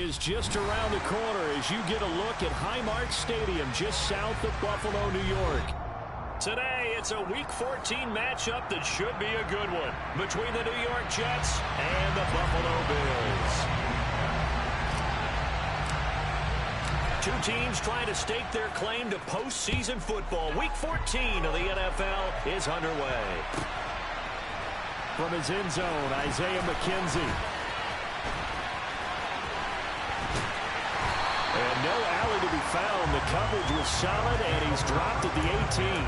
is just around the corner as you get a look at Highmark Stadium just south of Buffalo, New York. Today, it's a Week 14 matchup that should be a good one between the New York Jets and the Buffalo Bills. Two teams trying to stake their claim to postseason football. Week 14 of the NFL is underway. From his end zone, Isaiah McKenzie. And no alley to be found. The coverage was solid, and he's dropped at the 18.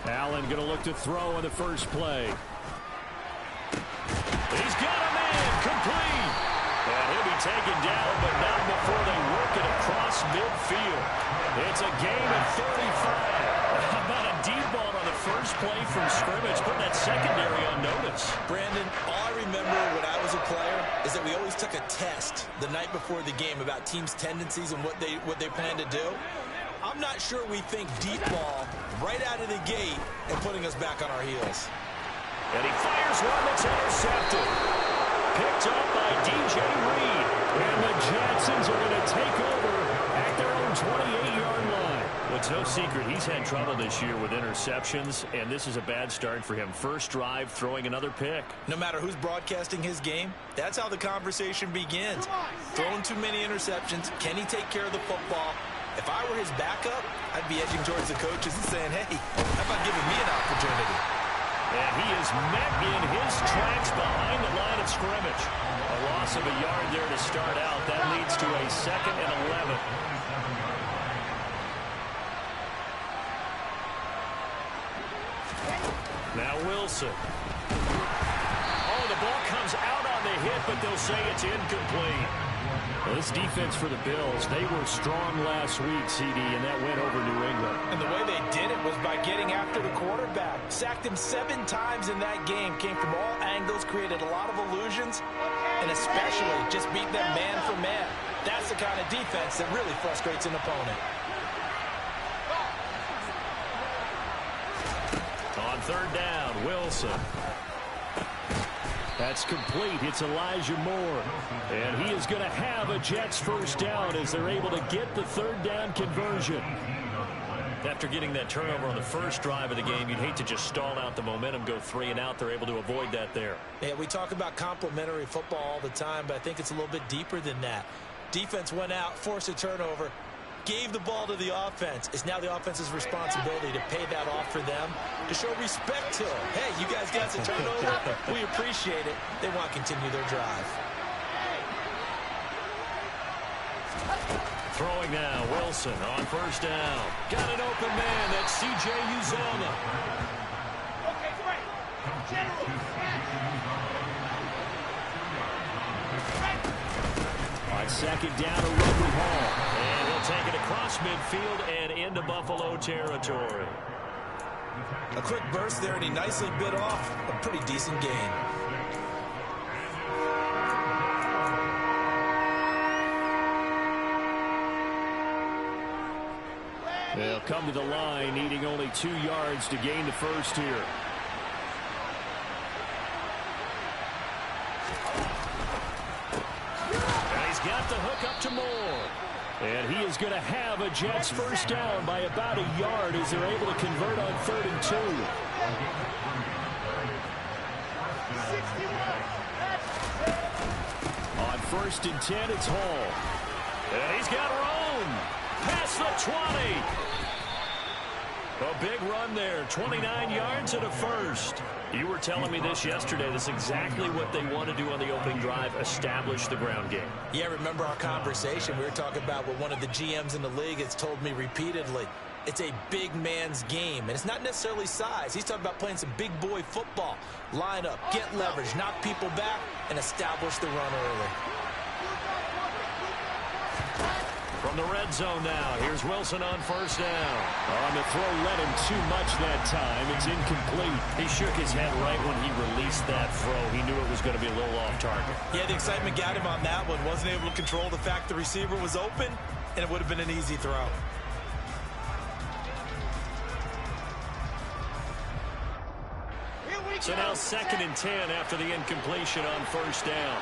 Allen going to look to throw on the first play. He's got a man complete. And he'll be taken down, but not before they work it across midfield. It's a game at 35. How about a deep ball on the first play from scrimmage, putting that secondary on notice. Brandon, all I remember when I was a player is that we always took a test the night before the game about teams' tendencies and what they plan to do. I'm not sure we think deep ball right out of the gate and putting us back on our heels. And he fires one that's intercepted. Picked up by DJ Reed. And the Jacksons are going to take over at their own 28-yard line. Well, it's no secret he's had trouble this year with interceptions, and this is a bad start for him. First drive, throwing another pick. No matter who's broadcasting his game, that's how the conversation begins. Throwing too many interceptions. Can he take care of the football? If I were his backup, I'd be edging towards the coaches and saying, hey, how about giving me an opportunity? And he is met in his tracks behind the line of scrimmage. A loss of a yard there to start out. That leads to a 2nd and 11. Now Wilson. Oh, the ball comes out on the hit, but they'll say it's incomplete. Well, this defense for the Bills, they were strong last week, CD, and that went over New England. And the way they did it was by getting after the quarterback. Sacked him 7 times in that game. Came from all angles, created a lot of illusions, and especially just beat them man for man. That's the kind of defense that really frustrates an opponent. On 3rd down, Wilson. That's complete. It's Elijah Moore. And he is going to have a Jets first down as they're able to get the 3rd down conversion. After getting that turnover on the first drive of the game, you'd hate to just stall out the momentum, go 3 and out. They're able to avoid that there. Yeah, we talk about complementary football all the time, but I think it's a little bit deeper than that. Defense went out, forced a turnover, gave the ball to the offense. It's now the offense's responsibility to pay that off for them, to show respect to them. Hey, you guys got the turnover. We appreciate it. They want to continue their drive. Throwing now, Wilson on 1st down. Got an open man. That's C.J. Uzomah. Okay, great. General. On 2nd down to Roby Hall. And he'll take it across midfield and into Buffalo territory. A quick burst there, and he nicely bit off a pretty decent gain. They'll come to the line, needing only 2 yards to gain the first here. And he's got the hook up to Moore. And he is going to have a Jets first down by about a yard as they're able to convert on 3rd and 2. On 1st and 10, it's Hall. And he's got room. Past the 20. A big run there. 29 yards and a first. You were telling me this yesterday. That's exactly what they want to do on the opening drive, establish the ground game. Yeah, remember our conversation? We were talking about what one of the GMs in the league has told me repeatedly. It's a big man's game, and it's not necessarily size. He's talking about playing some big boy football. Line up, get leverage, knock people back, and establish the run early. From From the red zone now, here's Wilson on first down. On the throw, led him too much that time. It's incomplete. He shook his head right when he released that throw. He knew it was going to be a little off target. Yeah, the excitement got him on that one. Wasn't able to control the fact the receiver was open, and it would have been an easy throw. So now 2nd and 10 after the incompletion on first down.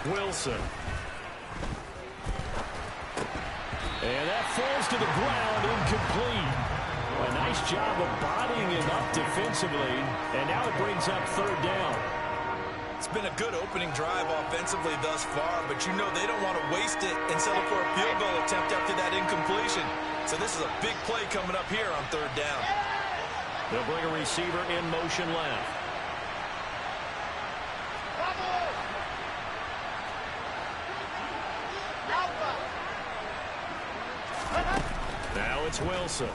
Wilson. And that falls to the ground, incomplete. A nice job of bodying him up defensively, and now it brings up 3rd down. It's been a good opening drive offensively thus far, but you know they don't want to waste it and settle for a field goal attempt after that incompletion. So this is a big play coming up here on 3rd down. They'll bring a receiver in motion left. Now it's Wilson.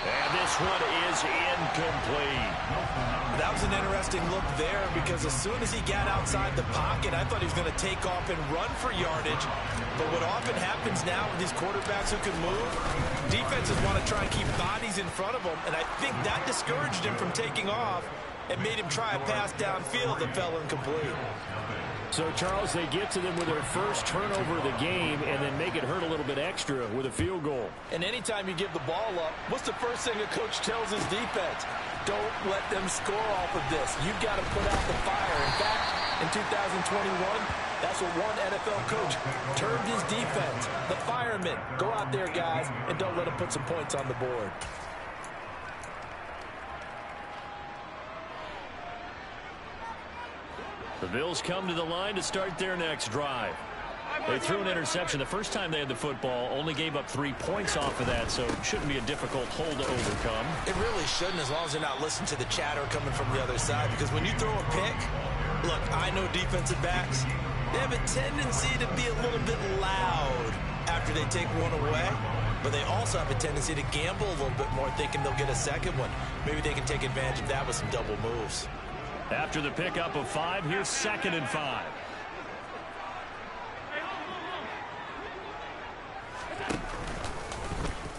And this one is incomplete. That was an interesting look there because as soon as he got outside the pocket, I thought he was going to take off and run for yardage. But what often happens now with these quarterbacks who can move, defenses want to try and keep bodies in front of them, and I think that discouraged him from taking off and made him try a pass downfield that fell incomplete. So, Charles, they get to them with their first turnover of the game and then make it hurt a little bit extra with a field goal. And anytime you give the ball up, what's the first thing a coach tells his defense? Don't let them score off of this. You've got to put out the fire. In fact, in 2021, that's what one NFL coach termed his defense. The firemen. Go out there, guys, and don't let them put some points on the board. The Bills come to the line to start their next drive. They threw an interception the first time they had the football, only gave up 3 points off of that, so it shouldn't be a difficult hole to overcome. It really shouldn't, as long as they're not listening to the chatter coming from the other side, because when you throw a pick, look, I know defensive backs, they have a tendency to be a little bit loud after they take one away, but they also have a tendency to gamble a little bit more, thinking they'll get a second one. Maybe they can take advantage of that with some double moves. After the pickup of 5, here's 2nd and 5.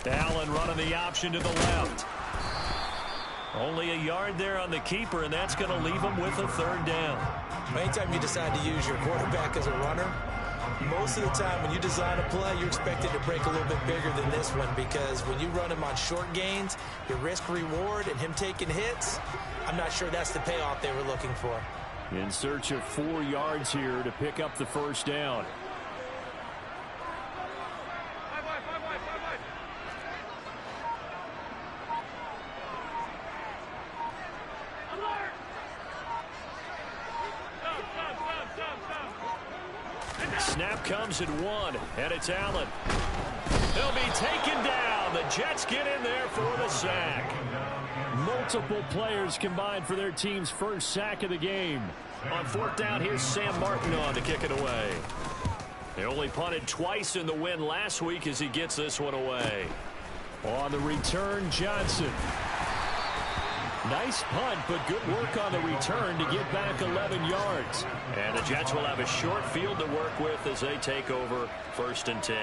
Allen running the option to the left. Only a yard there on the keeper, and that's going to leave him with a 3rd down. Anytime you decide to use your quarterback as a runner, most of the time when you design a play, you're expected to break a little bit bigger than this one, because when you run him on short gains, your risk-reward and him taking hits, I'm not sure that's the payoff they were looking for. In search of 4 yards here to pick up the 1st down. Snap comes at 1, and it's Allen. He'll be taken down. The Jets get in there for the sack. Multiple players combined for their team's first sack of the game. On 4th down, here's Sam Martin on to kick it away. They only punted twice in the win last week as he gets this one away. On the return, Johnson. Nice punt, but good work on the return to get back 11 yards. And the Jets will have a short field to work with as they take over 1st and 10.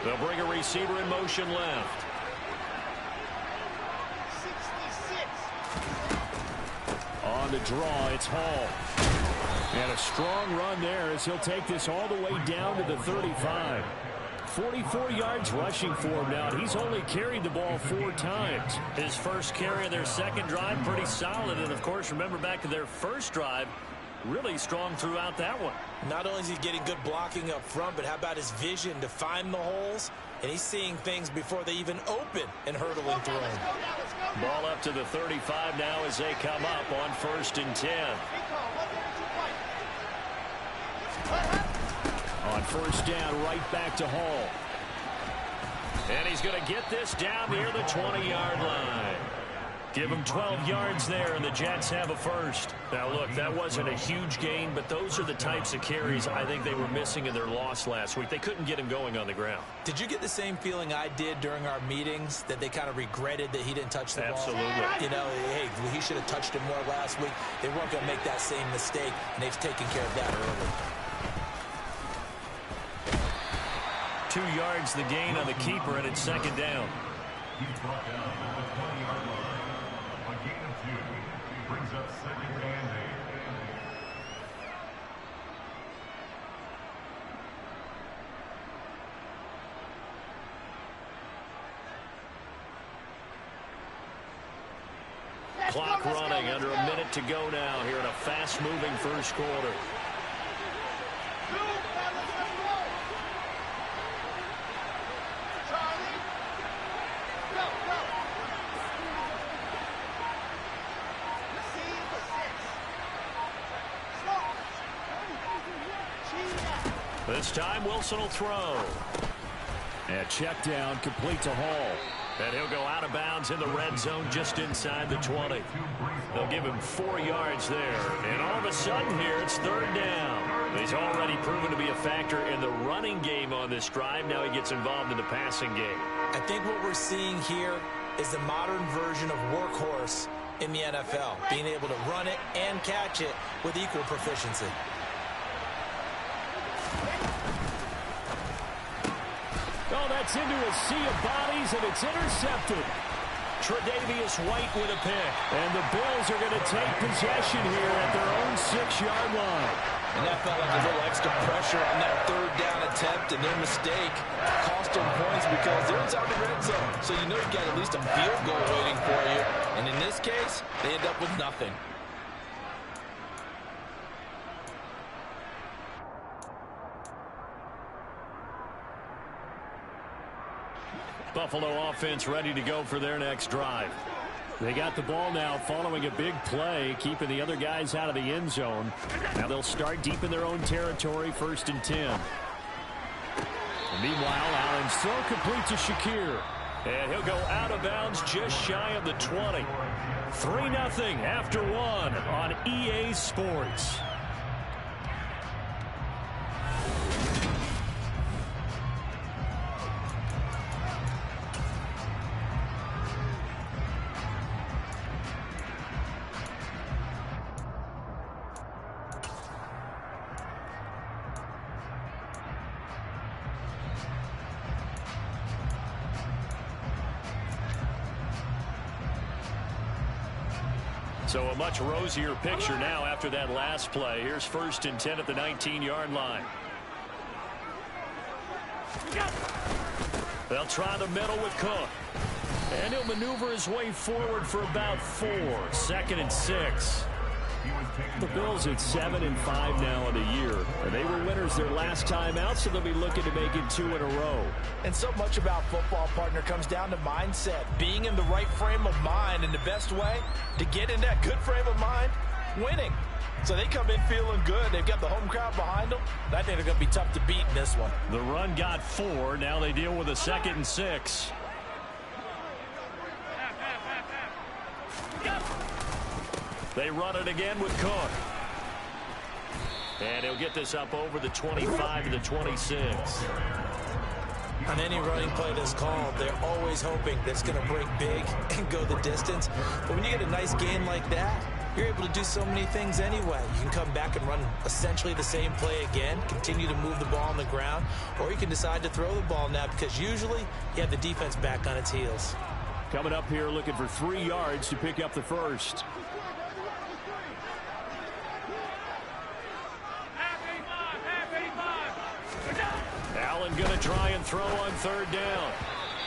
They'll bring a receiver in motion left. 66. On the draw, it's Hall. And a strong run there as he'll take this all the way down to the 35. 44 yards rushing for him now. He's only carried the ball 4 times. His first carry of their second drive, pretty solid. And, of course, remember back to their first drive, really strong throughout that one. Not only is he getting good blocking up front, but how about his vision to find the holes? And he's seeing things before they even open and hurdling through him. Ball up to the 35 now as they come up on 1st and 10. first down right back to Hall. And he's going to get this down near the 20-yard line. Give him 12 yards there, and the Jets have a first. Now, look, that wasn't a huge gain, but those are the types of carries I think they were missing in their loss last week. They couldn't get him going on the ground. Did you get the same feeling I did during our meetings, that they kind of regretted that he didn't touch the ball? Absolutely. You know, hey, he should have touched it more last week. They weren't going to make that same mistake, and they've taken care of that early. 2 yards the gain on the keeper, and it's second down. He's brought down at the 20-yard line. A gain of 2. Brings up second and 8. Clock running, under a minute to go now here in a fast-moving first quarter. This time Wilson will throw. And check down, complete to Hall. And he'll go out of bounds in the red zone just inside the 20. They'll give him 4 yards there. And all of a sudden here, it's third down. He's already proven to be a factor in the running game on this drive. Now he gets involved in the passing game. I think what we're seeing here is the modern version of workhorse in the NFL, being able to run it and catch it with equal proficiency. Oh, that's into a sea of bodies, and it's intercepted. Tre'Davious White with a pick. And the Bills are going to take possession here at their own 6-yard line. And that felt like a little extra pressure on that third down attempt, and their mistake cost them points because they're inside the red zone. So you know you've got at least a field goal waiting for you. And in this case, they end up with nothing. Buffalo offense ready to go for their next drive. They got the ball now following a big play, keeping the other guys out of the end zone. Now they'll start deep in their own territory, 1st and 10. And meanwhile, Allen's throw complete to Shakir. And he'll go out of bounds just shy of the 20. 3-0 after 1 on EA Sports. So a much rosier picture now after that last play. Here's 1st and 10 at the 19-yard line. They'll try the middle with Cook. And he'll maneuver his way forward for about 4. 2nd and 6. The Bills at 7-5 now in the year. And they were winners their last time out, so they'll be looking to make it 2 in a row. And so much about football, partner, comes down to mindset. Being in the right frame of mind, and the best way to get in that good frame of mind, winning. So they come in feeling good. They've got the home crowd behind them. I think they're going to be tough to beat in this one. The run got 4. Now they deal with a 2nd and 6. They run it again with Cook. And he'll get this up over the 25 to the 26. On any running play that's called, they're always hoping that it's going to break big and go the distance. But when you get a nice gain like that, you're able to do so many things anyway. You can come back and run essentially the same play again, continue to move the ball on the ground, or you can decide to throw the ball now because usually you have the defense back on its heels. Coming up here looking for 3 yards to pick up the first. Allen going to try and throw on 3rd down.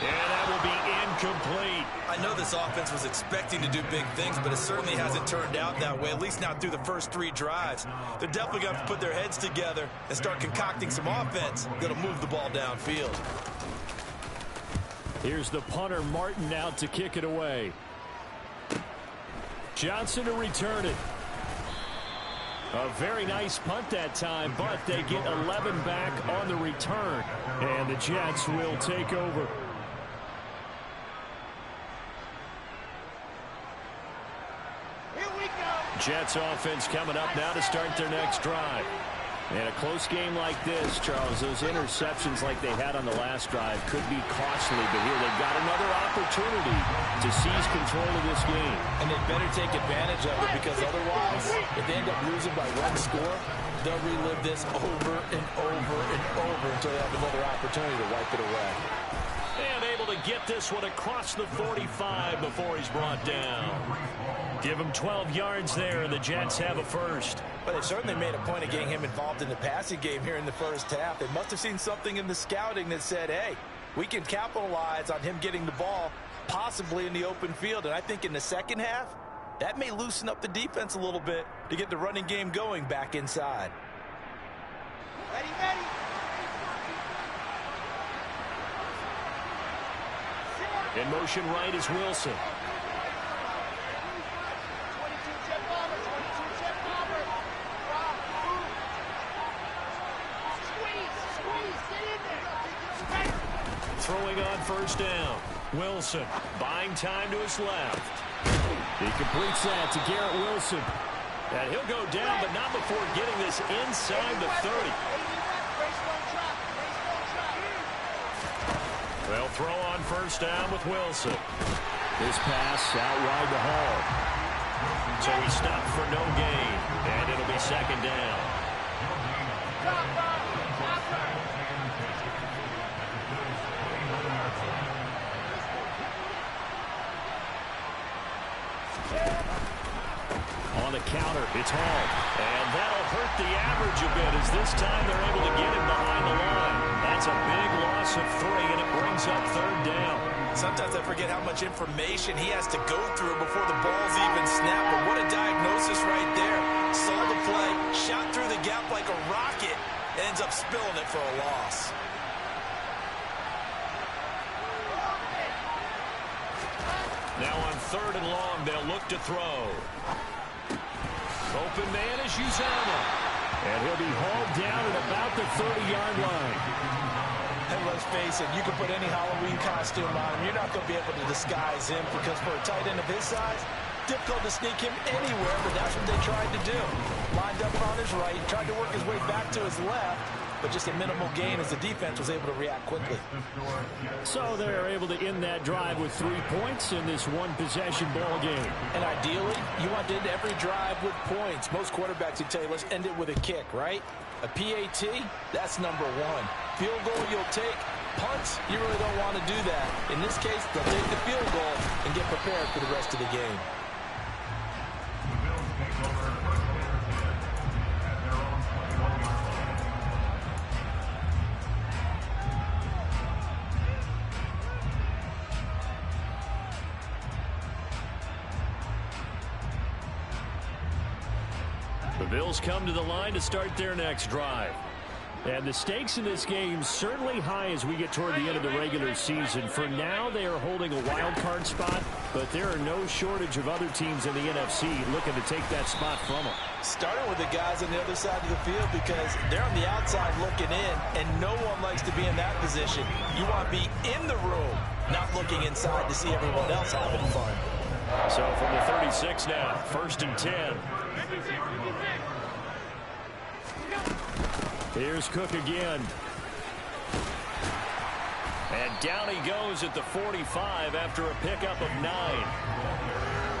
And that will be incomplete. I know this offense was expecting to do big things, but it certainly hasn't turned out that way, at least not through the first 3 drives. They're definitely going to have to put their heads together and start concocting some offense that'll move the ball downfield. Here's the punter, Martin, out to kick it away. Johnson to return it. A very nice punt that time, but they get 11 back on the return. And the Jets will take over. Here we go. Jets offense coming up now to start their next drive. And a close game like this, Charles, those interceptions like they had on the last drive could be costly. But here they've got another opportunity to seize control of this game. And they better take advantage of it, because otherwise, if they end up losing by one score, they'll relive this over and over and over until they have another opportunity to wipe it away. And able to get this one across the 45 before he's brought down. Give him 12 yards there, and the Jets have a first. But they certainly made a point of getting him involved in the passing game here in the first half. They must have seen something in the scouting that said, hey, we can capitalize on him getting the ball possibly in the open field. And I think in the second half, that may loosen up the defense a little bit to get the running game going back inside. Ready, ready. In motion right is Wilson. 22 jet bomber, 22 jet bomber. Squeeze, get in there. Throwing on first down. Wilson buying time to his left. He completes that to Garrett Wilson. And he'll go down, but not before getting this inside the 30. They'll throw on first down with Wilson. This pass out wide to Hall. So he stopped for no gain, and it'll be second down. On the counter, it's Hall. And that'll hurt the average a bit, as this time they're able to get him behind the line. That's a big loss of 3, and it brings up third down. Sometimes I forget how much information he has to go through before the ball's even snapped. But what a diagnosis right there. Saw the play, shot through the gap like a rocket, ends up spilling it for a loss. Now on third and long, they'll look to throw. Open man is Uzomah. And he'll be hauled down at about the 30-yard line. And let's face it, you can put any Halloween costume on him. You're not going to be able to disguise him, because for a tight end of his size, difficult to sneak him anywhere, but that's what they tried to do. Lined up on his right, tried to work his way back to his left, but just a minimal gain as the defense was able to react quickly. So they're able to end that drive with 3 points in this one-possession ball game. And ideally, you want to end every drive with points. Most quarterbacks would tell you, let's end it with a kick, right? A PAT, that's number 1. Field goal you'll take. Punts, you really don't want to do that. In this case, they'll take the field goal and get prepared for the rest of the game. The Bills come to the line to start their next drive. And the stakes in this game certainly high as we get toward the end of the regular season. For now, they are holding a wild card spot, but there are no shortage of other teams in the NFC looking to take that spot from them. Starting with the guys on the other side of the field, because they're on the outside looking in, and no one likes to be in that position. You want to be in the room, not looking inside to see everyone else having fun. So from the 36 now, 1st and 10. Here's Cook again. And down he goes at the 45 after a pickup of 9.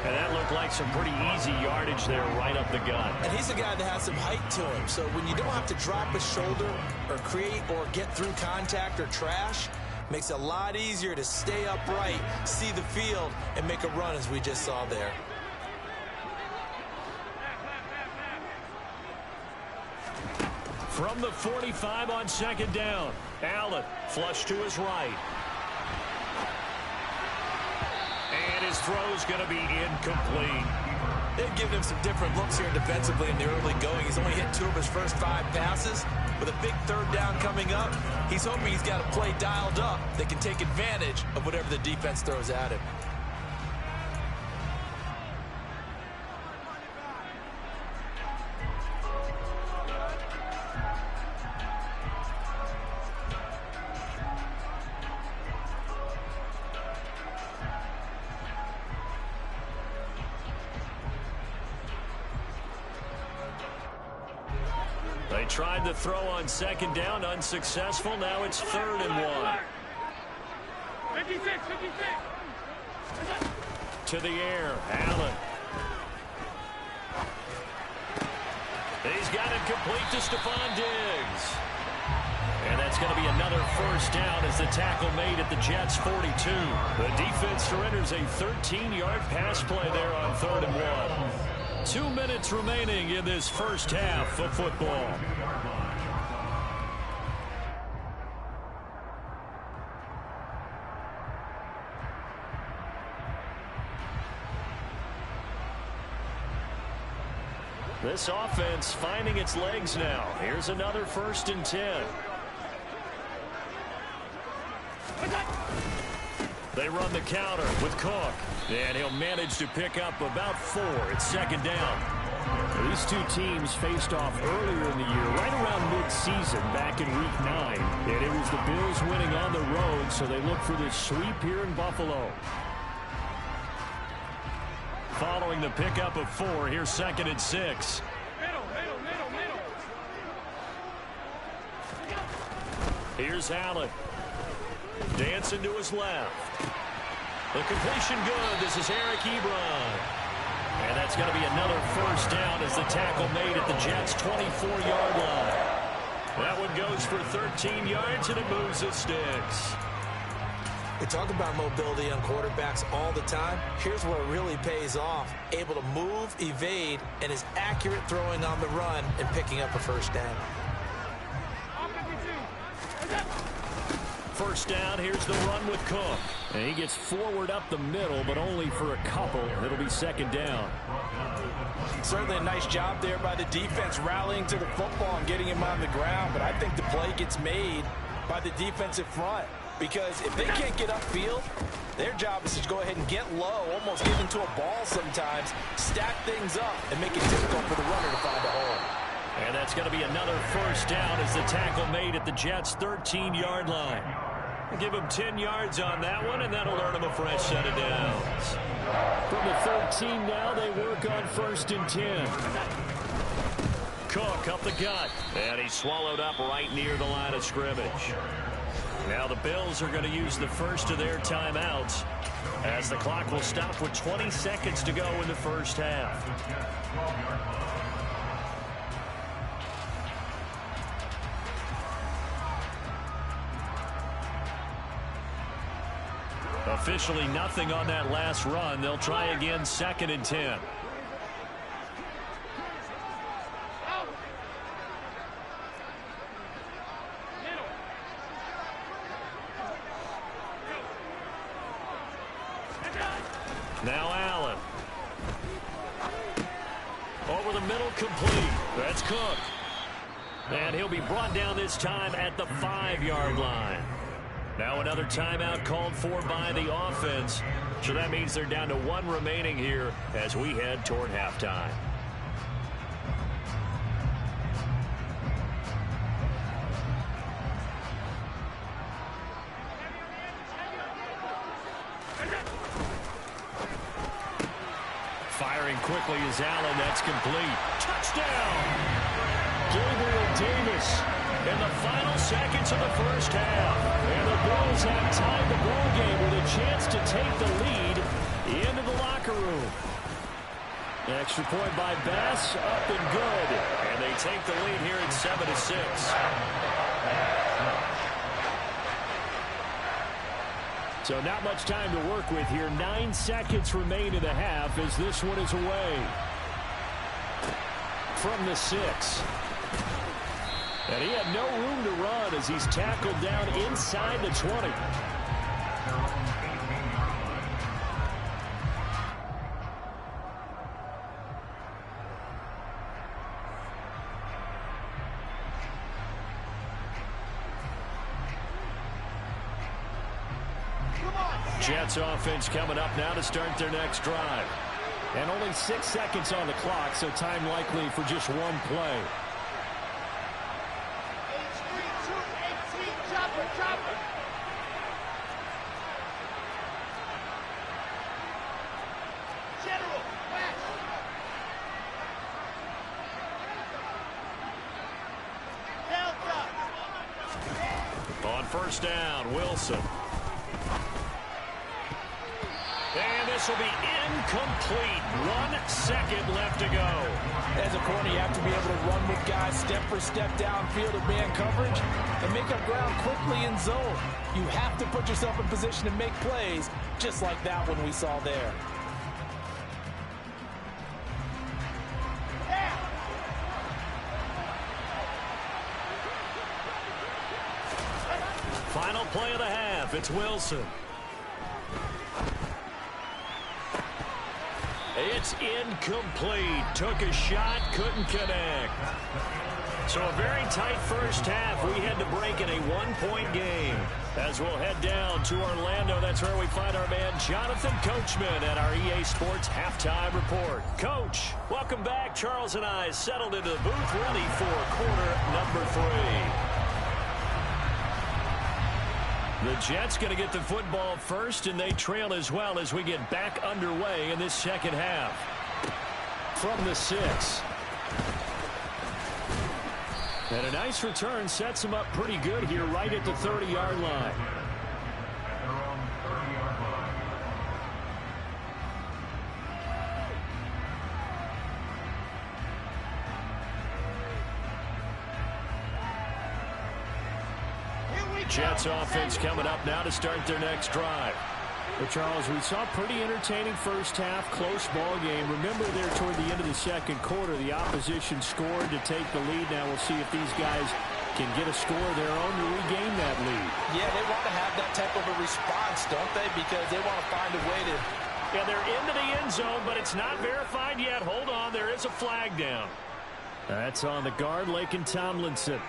And that looked like some pretty easy yardage there right up the gut. And he's a guy that has some height to him. So when you don't have to drop a shoulder or create or get through contact or trash, makes it a lot easier to stay upright, see the field, and make a run as we just saw there. From the 45 on 2nd down, Allen flush to his right. And his throw's going to be incomplete. They've given him some different looks here defensively in the early going. He's only hit 2 of his first 5 passes. With a big 3rd down coming up, he's hoping he's got a play dialed up that can take advantage of whatever the defense throws at him. They tried the throw on second down, unsuccessful. Now it's 3rd and 1. 56. To the air, Allen. He's got it complete to Stephon Diggs. And that's going to be another first down as the tackle made at the Jets' 42. The defense surrenders a 13-yard pass play there on 3rd and 1. 2 minutes remaining in this first half of football. This offense finding its legs now. Here's another 1st and 10. They run the counter with Cook. And he'll manage to pick up about 4. It's 2nd down. These two teams faced off earlier in the year, right around mid-season, back in Week 9. And it was the Bills winning on the road, so they look for this sweep here in Buffalo. Following the pickup of 4, here's 2nd and 6. Middle. Here's Allen. Dancing to his left. The completion good. This is Eric Ebron. And that's going to be another first down as the tackle made at the Jets' 24-yard line. That one goes for 13 yards, and it moves the sticks. We talk about mobility on quarterbacks all the time. Here's where it really pays off. Able to move, evade, and is accurate throwing on the run and picking up a first down. First down, here's the run with Cook. And he gets forward up the middle, but only for a couple. It'll be 2nd down. Certainly a nice job there by the defense rallying to the football and getting him on the ground. But I think the play gets made by the defensive front. Because if they can't get upfield, their job is to go ahead and get low, almost get into a ball sometimes, stack things up, and make it difficult for the runner to find a hole. And that's going to be another first down as the tackle made at the Jets' 13-yard line. Give him 10 yards on that one, and that'll earn him a fresh set of downs. From the 13 now, they work on 1st and 10. Cook up the gut, and he's swallowed up right near the line of scrimmage. Now the Bills are going to use the first of their timeouts as the clock will stop with 20 seconds to go in the first half. Officially nothing on that last run. They'll try again 2nd and 10. Now Allen. Over the middle, complete. That's Cook. And he'll be brought down this time at the 5-yard line. Now another timeout called for by the offense. So that means they're down to 1 remaining here as we head toward halftime. Firing quickly is Allen. That's complete. Touchdown! Gabriel Davis in the final seconds of the first half. And the Bills have tied the ball game with a chance to take the lead into the locker room. Extra point by Bass, up and good. And they take the lead here at 7-6. So not much time to work with here. 9 seconds remain in the half as this one is away. From the 6. And he had no room to run as he's tackled down inside the 20. Jets offense coming up now to start their next drive. And only 6 seconds on the clock, so time likely for just one play. first down. Wilson. And this will be incomplete. 1 second left to go. As a corner, you have to be able to run with guys step for step downfield of man coverage and make up ground quickly in zone. You have to put yourself in position to make plays, just like that one we saw there. Final play of the half. It's Wilson. It's incomplete. Took a shot, couldn't connect. So a very tight first half. We had to break in a 1-point game. As we'll head down to Orlando, that's where we find our man Jonathan Coachman at our EA Sports Halftime Report. Coach, welcome back. Charles and I settled into the booth, ready for quarter number 3. The Jets going to get the football first, and they trail as well as we get back underway in this second half. From the 6. And a nice return sets them up pretty good here right at the 30-yard line. Jets offense coming up now to start their next drive. Well, Charles, we saw a pretty entertaining first half, close ball game. Remember there toward the end of the second quarter, the opposition scored to take the lead. Now we'll see if these guys can get a score of their own to regain that lead. Yeah, they want to have that type of a response, don't they? Because they want to find a way to... Yeah, they're into the end zone, but it's not verified yet. Hold on, there is a flag down. That's on the guard, Laken Tomlinson.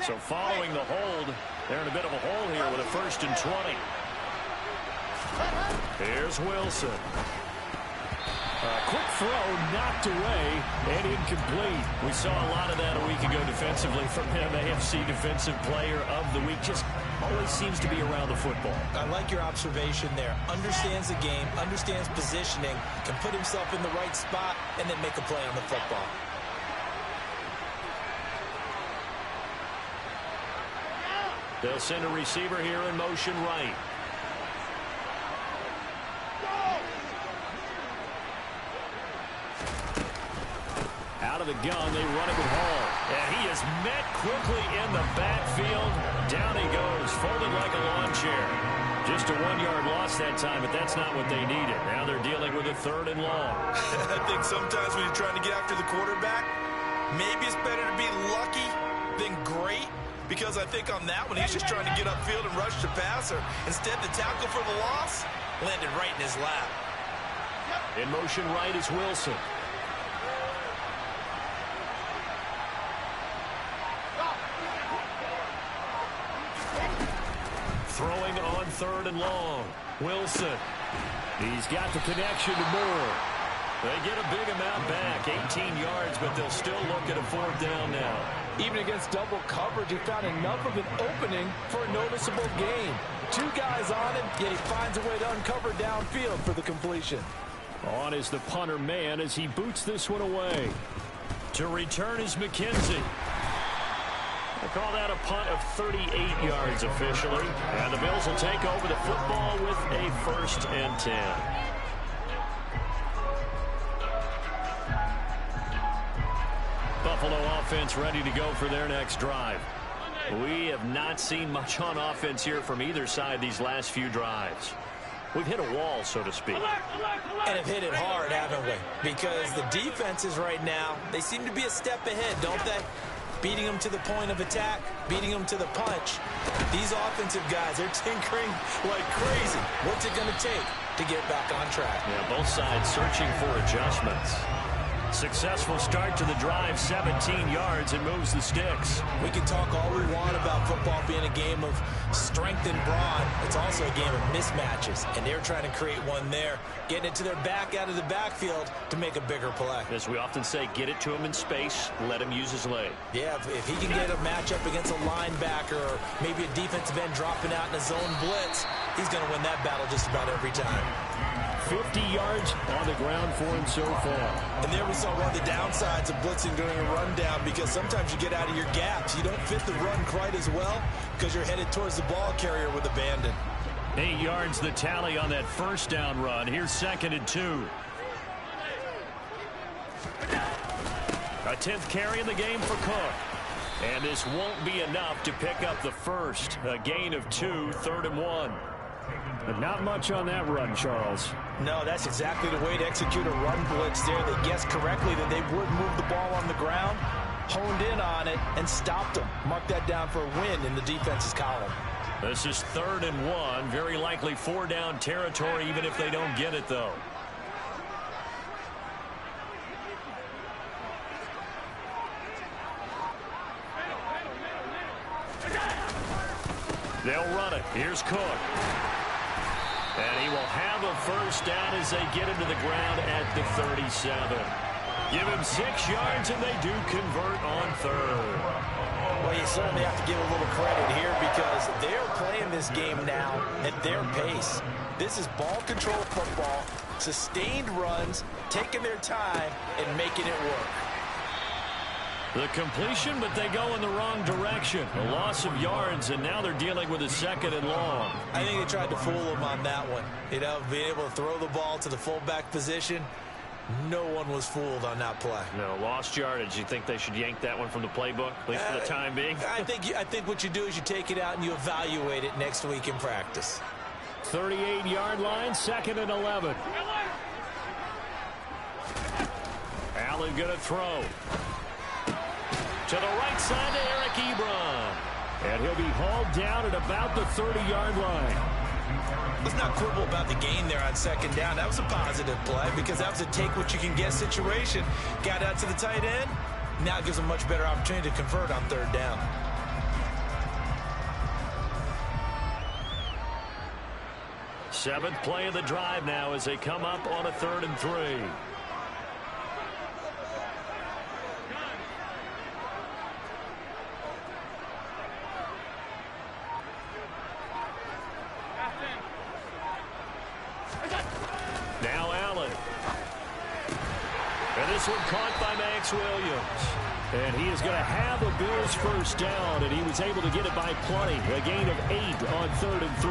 So following the hold, they're in a bit of a hole here with a 1st and 20. Here's Wilson. Quick throw, knocked away, and incomplete. We saw a lot of that a week ago defensively from him. AFC Defensive Player of the Week. Just always seems to be around the football. I like your observation there. Understands the game, understands positioning, can put himself in the right spot, and then make a play on the football. They'll send a receiver here in motion right. Out of the gun, they run it with Hall. And he is met quickly in the backfield. Down he goes, folded like a lawn chair. Just a 1-yard loss that time, but that's not what they needed. Now they're dealing with a 3rd and long. I think sometimes when you're trying to get after the quarterback, maybe it's better to be lucky than great. Because I think on that one, he's just trying to get upfield and rush the passer. Instead, the tackle for the loss landed right in his lap. In motion right is Wilson. Throwing on 3rd and long. Wilson. He's got the connection to Moore. They get a big amount back, 18 yards, but they'll still look at a 4th down now. Even against double coverage, he found enough of an opening for a noticeable gain. 2 guys on him, yet he finds a way to uncover downfield for the completion. On is the punter man as he boots this one away. To return is McKenzie. They call that a punt of 38 yards officially. And the Bills will take over the football with a 1st and 10. Buffalo offense ready to go for their next drive. We have not seen much on offense here from either side these last few drives. We've hit a wall, so to speak. And have hit it hard, haven't we? Because the defenses right now, they seem to be a step ahead, don't they? Beating them to the point of attack, beating them to the punch. These offensive guys, they're tinkering like crazy. What's it going to take to get back on track? Yeah, both sides searching for adjustments. Successful start to the drive, 17 yards, and moves the sticks. We can talk all we want about football being a game of strength and brawn. It's also a game of mismatches, and they're trying to create one there, getting it to their back out of the backfield to make a bigger play. As we often say, get it to him in space, let him use his leg. Yeah, if he can get a matchup against a linebacker or maybe a defensive end dropping out in a zone blitz, he's going to win that battle just about every time. 50 yards on the ground for him so far. And there we saw one of the downsides of blitzing during a rundown, because sometimes you get out of your gaps. You don't fit the run quite as well because you're headed towards the ball carrier with abandon. 8 yards the tally on that first down run. Here's 2nd and 2. A 10th carry in the game for Cook. And this won't be enough to pick up the first. A gain of 2, 3rd and 1. But not much on that run, Charles. No, that's exactly the way to execute a run blitz there. They guessed correctly that they would move the ball on the ground, honed in on it, and stopped them. Mark that down for a win in the defense's column. This is 3rd and 1. Very likely 4-down territory, even if they don't get it, though. They'll run it. Here's Cook. And he will have a first down as they get him to the ground at the 37. Give him 6 yards, and they do convert on 3rd. Well, you certainly have to give a little credit here because they're playing this game now at their pace. This is ball control football, sustained runs, taking their time, and making it work. The completion, but they go in the wrong direction. A loss of yards, and now they're dealing with a 2nd and long. I think they tried to fool him on that one. You know, being able to throw the ball to the fullback position, no one was fooled on that play. No, lost yardage. You think they should yank that one from the playbook, at least for the time being? I think what you do is you take it out and you evaluate it next week in practice. 38-yard line, 2nd and 11. Allen going to throw. To the right side to Eric Ebron. And he'll be hauled down at about the 30-yard line. Let's not quibble about the gain there on 2nd down. That was a positive play because that was a take-what-you-can-get situation. Got out to the tight end. Now it gives them a much better opportunity to convert on 3rd down. Seventh play of the drive now as they come up on a 3rd and 3. Now Allen. And this one caught by Max Williams. And he is going to have a Bills first down, and he was able to get it by plenty. A gain of 8 on 3rd and 3.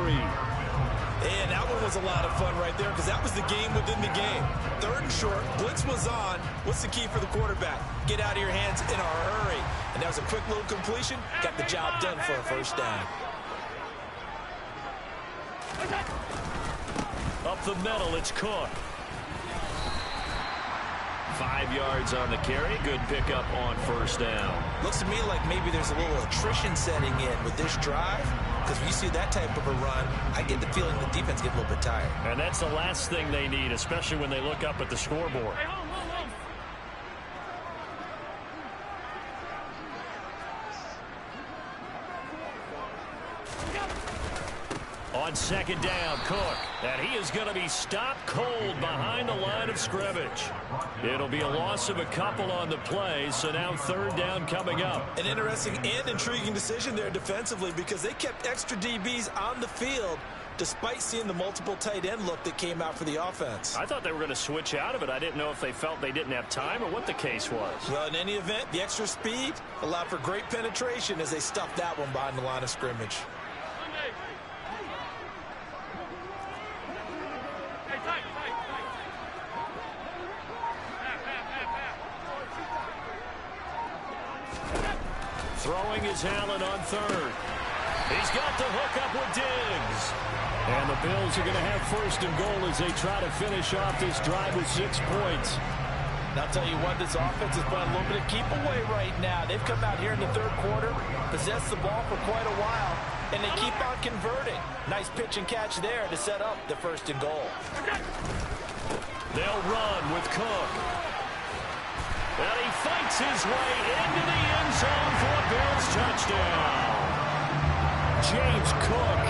And that one was a lot of fun right there because that was the game within the game. 3rd and short, blitz was on. What's the key for the quarterback? Get out of your hands in a hurry. And that was a quick little completion. Got the job done for a first down. Up the middle, it's Cook. 5 yards on the carry. Good pickup on first down. Looks to me like maybe there's a little attrition setting in with this drive. Because when you see that type of a run, I get the feeling the defense gets a little bit tired. And that's the last thing they need, especially when they look up at the scoreboard. On 2nd down, Cook. And he is going to be stopped cold behind the line of scrimmage. It'll be a loss of a couple on the play, so now 3rd down coming up. An interesting and intriguing decision there defensively because they kept extra DBs on the field despite seeing the multiple tight end look that came out for the offense. I thought they were going to switch out of it. I didn't know if they felt they didn't have time or what the case was. Well, in any event, the extra speed allowed for great penetration as they stuffed that one behind the line of scrimmage. Throwing is Allen on 3rd. He's got the hook up with Diggs. And the Bills are going to have 1st and goal as they try to finish off this drive with 6 points. And I'll tell you what, this offense is playing a little bit of keep away right now. They've come out here in the 3rd quarter, possessed the ball for quite a while, and they keep on converting. Nice pitch and catch there to set up the 1st and goal. They'll run with Cook. And he fights his way into the end zone for a Bills touchdown. James Cook,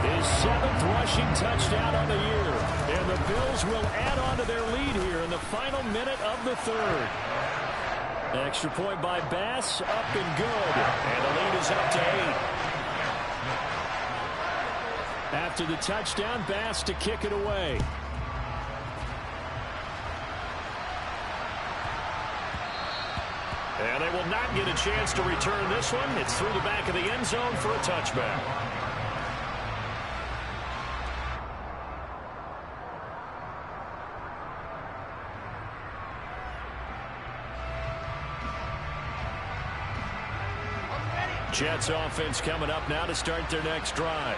his 7th rushing touchdown on the year. And the Bills will add on to their lead here in the final minute of the 3rd. Extra point by Bass, up and good. And the lead is up to 8. After the touchdown, Bass to kick it away. And they will not get a chance to return this one. It's through the back of the end zone for a touchback. Jets offense coming up now to start their next drive.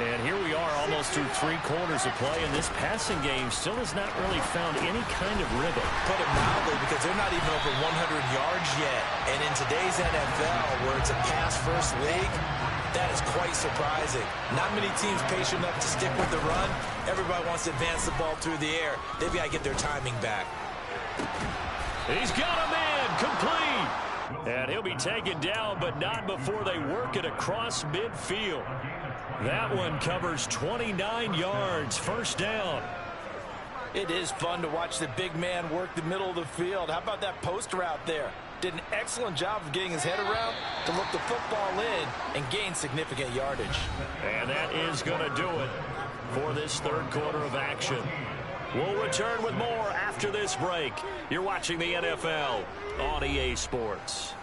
And here we are almost through 3 quarters of play, and this passing game still has not really found any kind of rhythm. Put it mildly, because they're not even over 100 yards yet. And in today's NFL, where it's a pass-first league, that is quite surprising. Not many teams patient enough to stick with the run. Everybody wants to advance the ball through the air. They've got to get their timing back. He's got a man complete. And he'll be taken down, but not before they work it across midfield. That one covers 29 yards, first down. It is fun to watch the big man work the middle of the field. How about that post route there? Did an excellent job of getting his head around to look the football in and gain significant yardage. And that is going to do it for this third quarter of action. We'll return with more after this break. You're watching the NFL on EA Sports.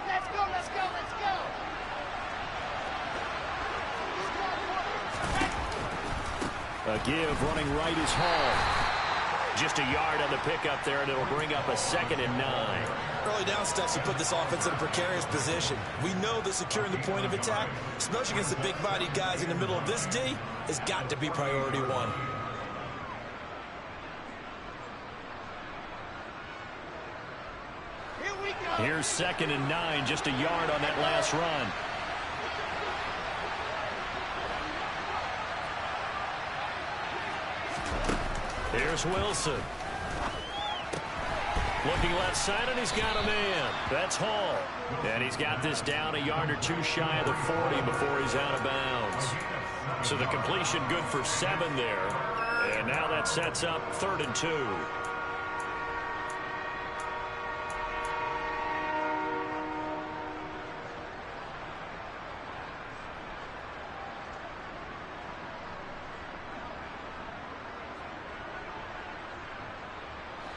Let's go, let's go, let's go. A give running right is Hall. Just a yard on the pickup there, and it'll bring up a 2nd and 9. Early down stuff should put this offense in a precarious position. We know that securing the point of attack, especially against the big-bodied guys in the middle of this D, has got to be priority 1. Here we go. Here's 2nd and 9, just a yard on that last run. Here's Wilson. Looking left side, and he's got a man. That's Hall. And he's got this down a yard or 2 shy of the 40 before he's out of bounds. So the completion good for 7 there. And now that sets up 3rd and 2.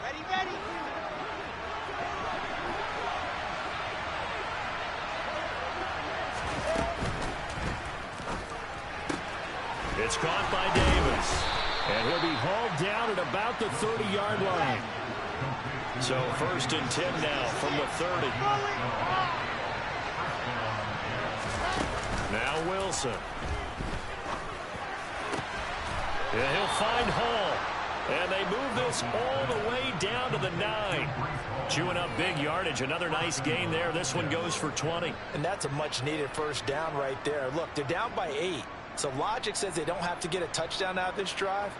Ready, ready. It's caught by Davis. And he'll be hauled down at about the 30-yard line. So 1st and 10 now from the 30. Now Wilson. Yeah, he'll find Hall. And they move this all the way down to the 9. Chewing up big yardage. Another nice gain there. This one goes for 20. And that's a much-needed first down right there. Look, they're down by 8. So logic says they don't have to get a touchdown out of this drive.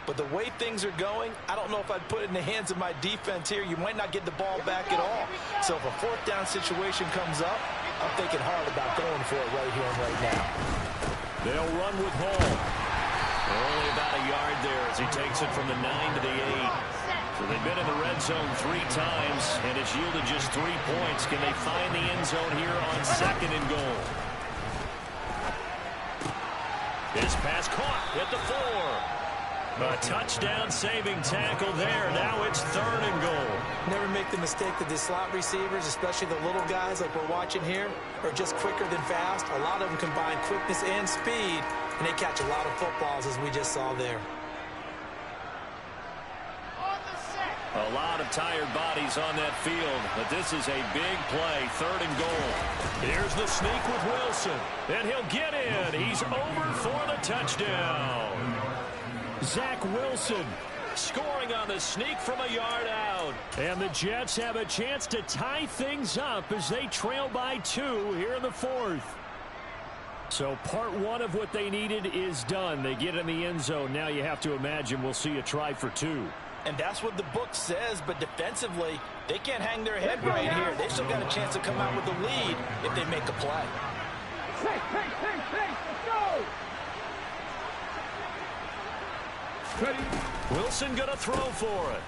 But the way things are going, I don't know if I'd put it in the hands of my defense here. You might not get the ball back at all. So if a 4th down situation comes up, I'm thinking hard about going for it right here and right now. They'll run with Hall. Only about a yard there as he takes it from the 9 to the 8. So they've been in the red zone 3 times, and it's yielded just 3 points. Can they find the end zone here on 2nd and goal? His pass caught at the 4. A touchdown-saving tackle there. Now it's 3rd and goal. Never make the mistake that the slot receivers, especially the little guys like we're watching here, are just quicker than fast. A lot of them combine quickness and speed, and they catch a lot of footballs, as we just saw there. On the set. A lot of tired bodies on that field, but this is a big play, 3rd and goal. Here's the sneak with Wilson, and he'll get in. He's over for the touchdown. Zach Wilson scoring on the sneak from a yard out. And the Jets have a chance to tie things up as they trail by 2 here in the 4th. So part 1 of what they needed is done. They get in the end zone. Now you have to imagine we'll see a try for 2. And that's what the book says, but defensively, they can't hang their head right here. They've still got a chance to come out with the lead if they make a play. Hey, let's go! Ready. Wilson going to throw for it.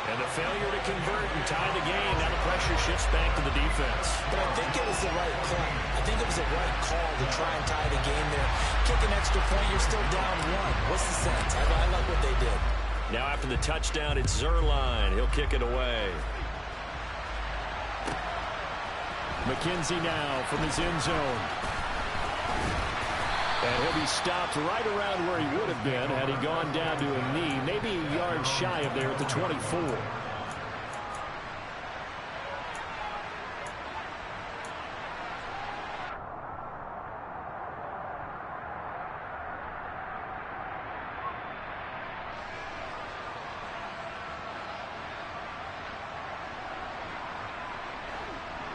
And the failure to convert and tie the game. Now the pressure shifts back to the defense. But I think it was the right play. I think it was the right call to try and tie the game there. Kick an extra point, you're still down one. What's the sense? I like what they did. Now after the touchdown, it's Zuerlein. He'll kick it away. McKenzie now from his end zone. And he'll be stopped right around where he would have been had he gone down to a knee, maybe a yard shy of there at the 24.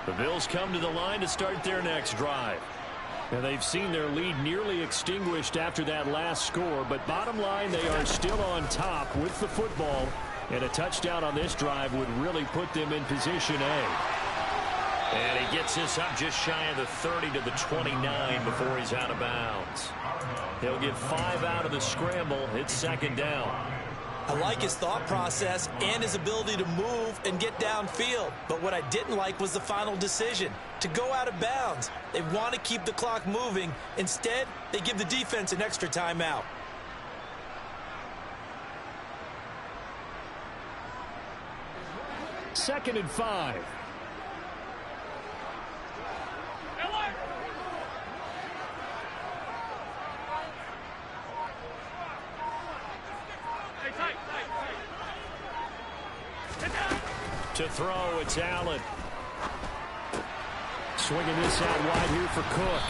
The Bills come to the line to start their next drive. And they've seen their lead nearly extinguished after that last score. But bottom line, they are still on top with the football. And a touchdown on this drive would really put them in position A. And he gets this up just shy of the 30 to the 29 before he's out of bounds. He'll get 5 out of the scramble. It's second down. I like his thought process and his ability to move and get downfield. But what I didn't like was the final decision, to go out of bounds. They want to keep the clock moving. Instead, they give the defense an extra timeout. Second and 5. To throw, it's Allen. Swinging this out wide here for Cook.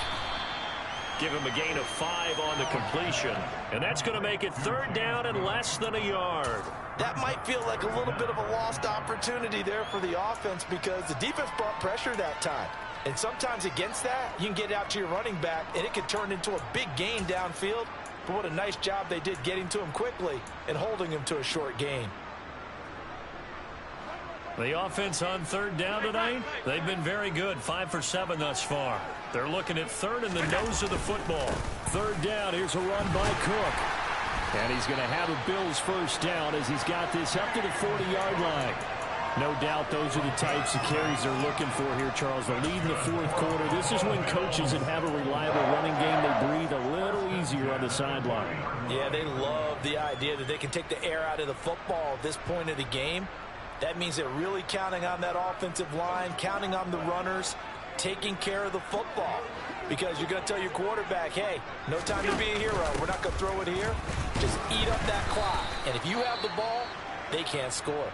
Give him a gain of 5 on the completion. And that's going to make it third down and less than a yard. That might feel like a little bit of a lost opportunity there for the offense because the defense brought pressure that time. And sometimes against that, you can get out to your running back, and it could turn into a big gain downfield. But what a nice job they did getting to him quickly and holding him to a short gain. The offense on third down tonight, they've been very good, 5 for 7 thus far. They're looking at third in the nose of the football. Third down, here's a run by Cook. And he's going to have a Bills first down as he's got this up to the 40-yard line. No doubt those are the types of carries they're looking for here, Charles. The lead in the fourth quarter. This is when coaches that have a reliable running game, they breathe a little easier on the sideline. Yeah, they love the idea that they can take the air out of the football at this point of the game. That means they're really counting on that offensive line, counting on the runners, taking care of the football. Because you're going to tell your quarterback, hey, no time to be a hero. We're not going to throw it here. Just eat up that clock. And if you have the ball, they can't score.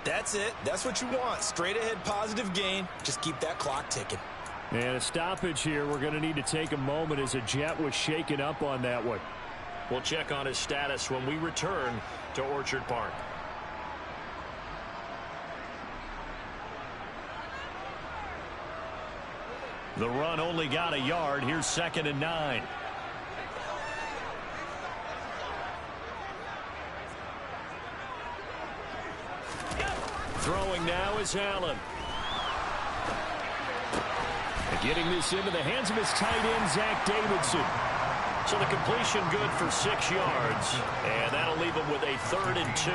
That's it. That's what you want. Straight ahead positive gain. Just keep that clock ticking. And a stoppage here. We're going to need to take a moment as a Jet was shaken up on that one. We'll check on his status when we return to Orchard Park. The run only got a yard. Here's second and 9. Throwing now is Allen. And getting this into the hands of his tight end, Zach Davidson. So the completion good for 6 yards. And that'll leave him with a 3rd and 2.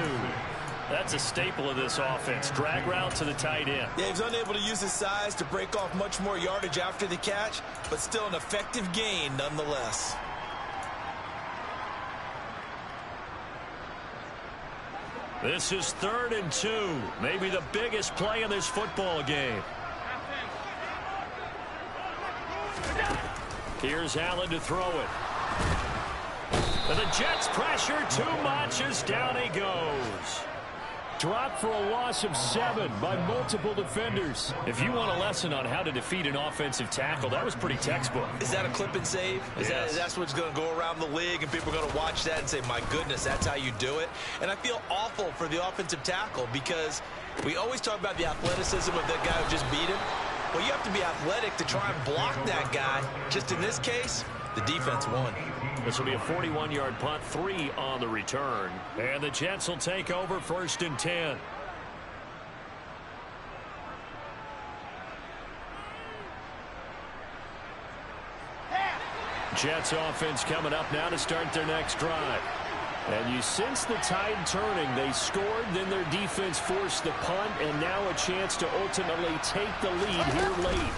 That's a staple of this offense. Drag route to the tight end. Yeah, he's unable to use his size to break off much more yardage after the catch, but still an effective gain nonetheless. This is 3rd and 2. Maybe the biggest play in this football game. Here's Allen to throw it. And the Jets pressure too much as down he goes. Dropped for a loss of 7 by multiple defenders. If you want a lesson on how to defeat an offensive tackle, that was pretty textbook. Is that a clip and save? That's what's going to go around the league, and people are going to watch that and say, my goodness, that's how you do it? And I feel awful for the offensive tackle because we always talk about the athleticism of that guy who just beat him. Well, you have to be athletic to try and block that guy. Just in this case, the defense won. This will be a 41-yard punt, 3 on the return. And the Jets will take over 1st and 10. Jets offense coming up now to start their next drive. And you sense the tide turning. They scored, then their defense forced the punt, and now a chance to ultimately take the lead here late.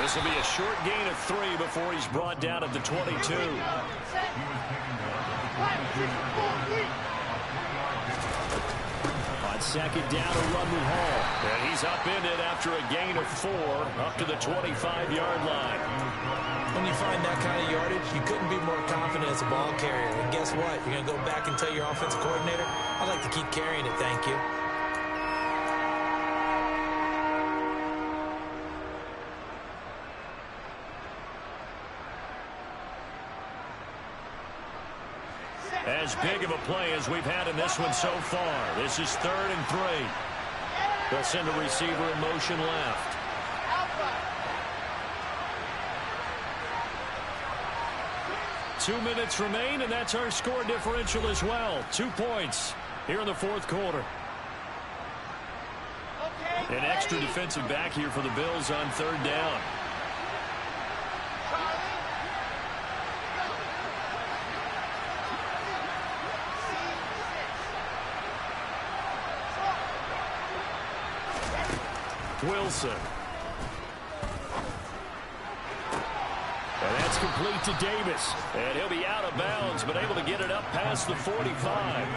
This will be a short gain of 3 before he's brought down at the 22. On second down, a run with Hall. And he's upended after a gain of 4 up to the 25-yard line. When you find that kind of yardage, you couldn't be more confident as a ball carrier. And guess what? You're going to go back and tell your offensive coordinator, I'd like to keep carrying it, thank you. As big of a play as we've had in this one so far. This is 3rd and 3. They'll send a receiver in motion left. Two minutes remain, and that's our score differential as well. 2 points here in the 4th quarter. An extra defensive back here for the Bills on 3rd down. Wilson. And that's complete to Davis. And he'll be out of bounds, but able to get it up past the 45.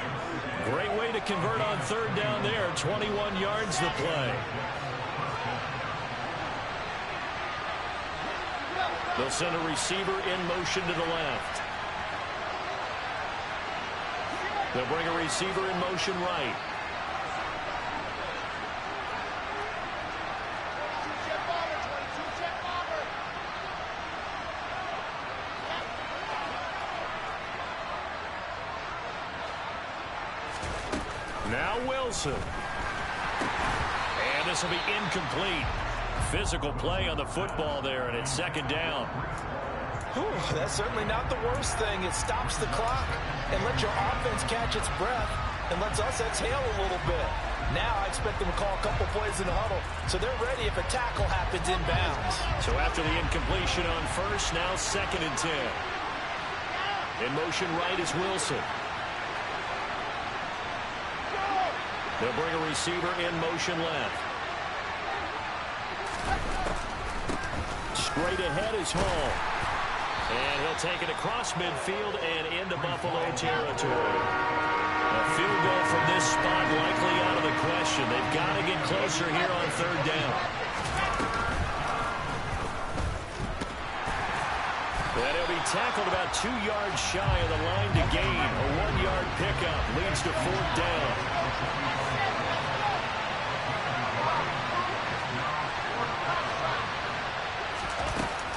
Great way to convert on 3rd down there. 21 yards the play. They'll send a receiver in motion to the left. They'll bring a receiver in motion right. Now Wilson. And this will be incomplete. Physical play on the football there, and it's 2nd down. Whew, that's certainly not the worst thing. It stops the clock and lets your offense catch its breath and lets us exhale a little bit. Now I expect them to call a couple plays in the huddle, so they're ready if a tackle happens inbounds. So after the incompletion on 1st, now 2nd and 10. In motion right is Wilson. They'll bring a receiver in motion left. Straight ahead is Hall. And he'll take it across midfield and into Buffalo territory. A field goal from this spot likely out of the question. They've got to get closer here on 3rd down. And he'll be tackled about 2 yards shy of the line to gain. A 1-yard pickup leads to 4th down.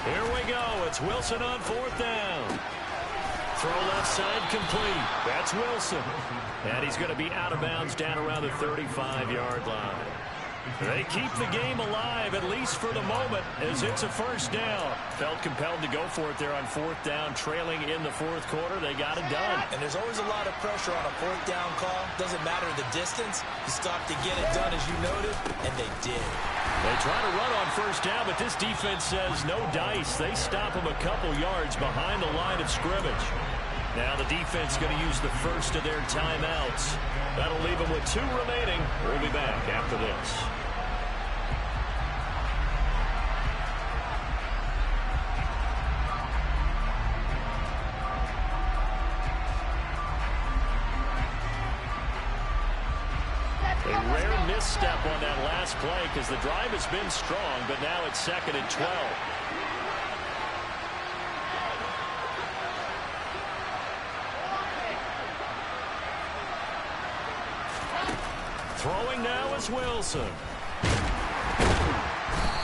Here we go. It's Wilson on 4th down. Throw left side complete. That's Wilson. And he's going to be out of bounds down around the 35-yard line. They keep the game alive, at least for the moment, as it's a 1st down. Felt compelled to go for it there on 4th down, trailing in the 4th quarter. They got it done. And there's always a lot of pressure on a 4th down call. Doesn't matter the distance. You stop to get it done, as you noted, and they did. They try to run on 1st down, but this defense says no dice. They stop them a couple yards behind the line of scrimmage. Now the defense going to use the first of their timeouts. That'll leave them with 2 remaining. We'll be back after this. A rare misstep on that last play because the drive has been strong, but now it's 2nd and 12. Throwing now is Wilson.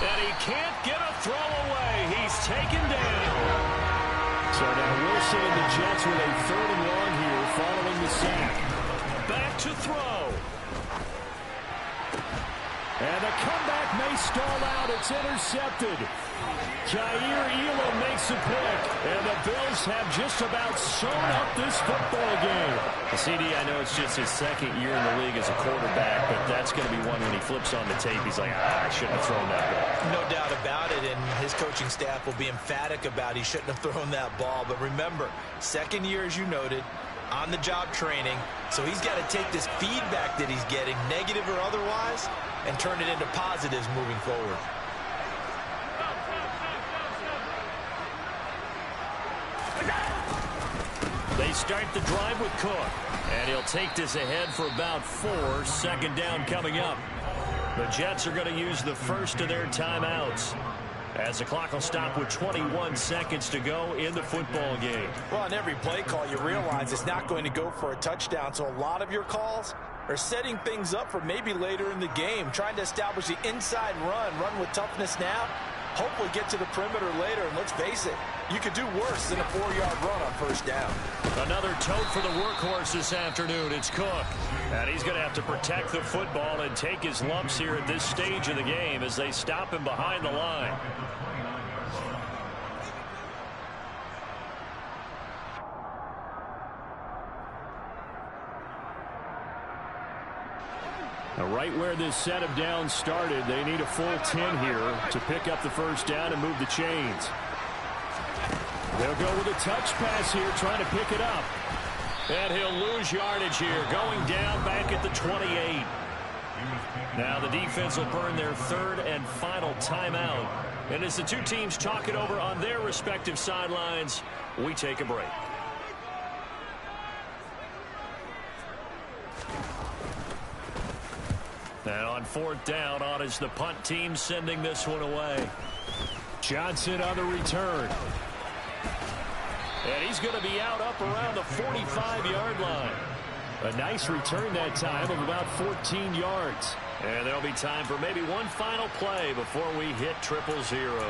And he can't get a throw away. He's taken down. So now Wilson and the Jets with a 3rd and 1 here following the sack. Back to throw. And the comeback may stall out. It's intercepted. Jair Elam makes a pick, and the Bills have just about sewn up this football game. CD, I know it's just his second year in the league as a quarterback, but that's going to be one when he flips on the tape. He's like, I shouldn't have thrown that ball. No doubt about it, and his coaching staff will be emphatic about he shouldn't have thrown that ball. But remember, second year, as you noted, on-the-job training, so he's got to take this feedback that he's getting, negative or otherwise, and turn it into positives moving forward. They start the drive with Cook, and he'll take this ahead for about 4. Second down coming up. The Jets are going to use the first of their timeouts, as the clock will stop with 21 seconds to go in the football game. Well, on every play call, you realize it's not going to go for a touchdown, so a lot of your calls are setting things up for maybe later in the game, trying to establish the inside run with toughness now, hopefully get to the perimeter later, and let's face it, you could do worse than a 4-yard run on first down. Another tote for the workhorse this afternoon. It's Cook. And he's going to have to protect the football and take his lumps here at this stage of the game as they stop him behind the line. Now, right where this set of downs started, they need a full 10 here to pick up the first down and move the chains. They'll go with a touch pass here, trying to pick it up. And he'll lose yardage here, going down back at the 28. Now the defense will burn their third and final timeout. And as the two teams talk it over on their respective sidelines, we take a break. And on fourth down, on is the punt team sending this one away. Johnson on the return. And he's going to be out up around the 45-yard line. A nice return that time of about 14 yards. And there'll be time for maybe one final play before we hit triple zeros.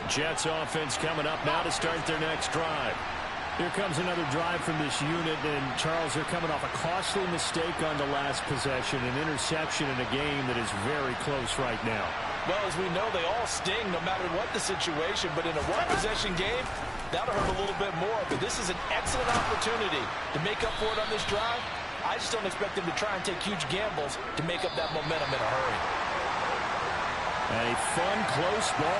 Jets offense coming up now to start their next drive. Here comes another drive from this unit, and Charles, they're coming off a costly mistake on the last possession, an interception in a game that is very close right now. Well, as we know, they all sting no matter what the situation, but in a one-possession game, that'll hurt a little bit more. But this is an excellent opportunity to make up for it on this drive. I just don't expect them to try and take huge gambles to make up that momentum in a hurry. A fun, close ball.